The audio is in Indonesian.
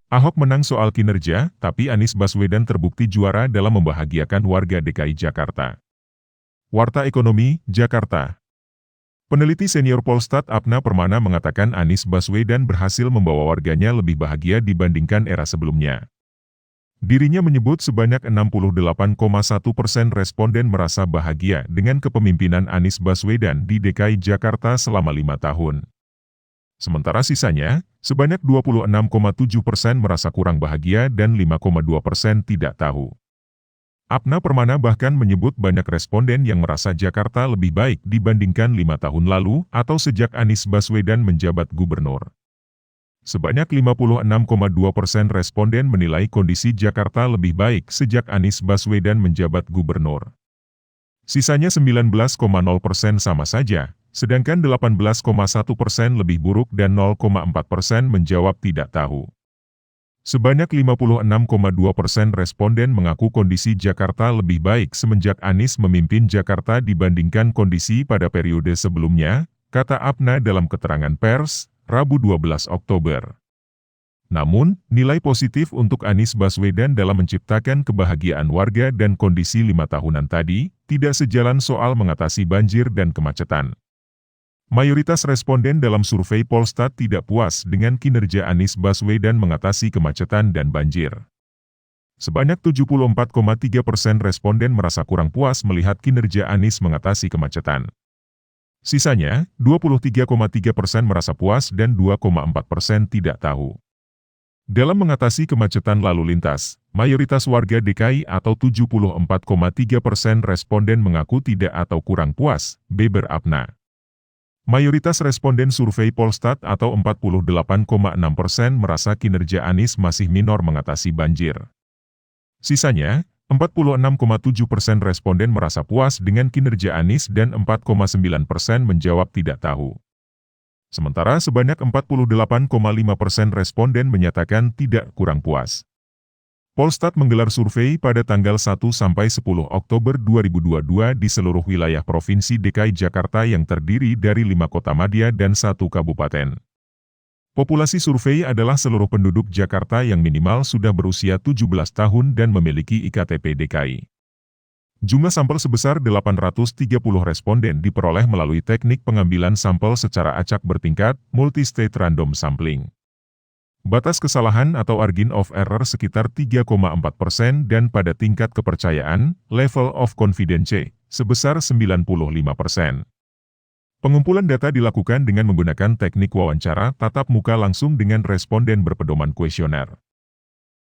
Ahok menang soal kinerja, tapi Anies Baswedan terbukti juara dalam membahagiakan warga DKI Jakarta. Warta Ekonomi, Jakarta. Peneliti senior Polstat Apna Permana mengatakan Anies Baswedan berhasil membawa warganya lebih bahagia dibandingkan era sebelumnya. Dirinya menyebut sebanyak 68,1% responden merasa bahagia dengan kepemimpinan Anies Baswedan di DKI Jakarta selama 5 tahun. Sementara sisanya, sebanyak 26,7% merasa kurang bahagia dan 5,2% tidak tahu. Apna Permana bahkan menyebut banyak responden yang merasa Jakarta lebih baik dibandingkan 5 tahun lalu atau sejak Anies Baswedan menjabat gubernur. Sebanyak 56,2% responden menilai kondisi Jakarta lebih baik sejak Anies Baswedan menjabat gubernur. Sisanya 19,0% sama saja, sedangkan 18,1% lebih buruk dan 0,4% menjawab tidak tahu. Sebanyak 56,2% responden mengaku kondisi Jakarta lebih baik semenjak Anies memimpin Jakarta dibandingkan kondisi pada periode sebelumnya, kata Apna dalam keterangan pers, Rabu 12 Oktober. Namun, nilai positif untuk Anies Baswedan dalam menciptakan kebahagiaan warga dan kondisi 5 tahunan tadi, tidak sejalan soal mengatasi banjir dan kemacetan. Mayoritas responden dalam survei Polstat tidak puas dengan kinerja Anies Baswedan mengatasi kemacetan dan banjir. Sebanyak 74,3% responden merasa kurang puas melihat kinerja Anies mengatasi kemacetan. Sisanya, 23,3% merasa puas dan 2,4% tidak tahu. Dalam mengatasi kemacetan lalu lintas, mayoritas warga DKI atau 74,3% responden mengaku tidak atau kurang puas, beber Apna. Mayoritas responden survei Polstat atau 48,6% merasa kinerja Anies masih minor mengatasi banjir. Sisanya, 46,7% responden merasa puas dengan kinerja Anies dan 4,9% menjawab tidak tahu. Sementara sebanyak 48,5% responden menyatakan tidak kurang puas. Polstat menggelar survei pada tanggal 1–10 Oktober 2022 di seluruh wilayah Provinsi DKI Jakarta yang terdiri dari 5 kota madya dan 1 kabupaten. Populasi survei adalah seluruh penduduk Jakarta yang minimal sudah berusia 17 tahun dan memiliki IKTP DKI. Jumlah sampel sebesar 830 responden diperoleh melalui teknik pengambilan sampel secara acak bertingkat, multi-state random sampling. Batas kesalahan atau margin of error sekitar 3,4% dan pada tingkat kepercayaan, level of confidence, sebesar 95%. Pengumpulan data dilakukan dengan menggunakan teknik wawancara tatap muka langsung dengan responden berpedoman kuesioner.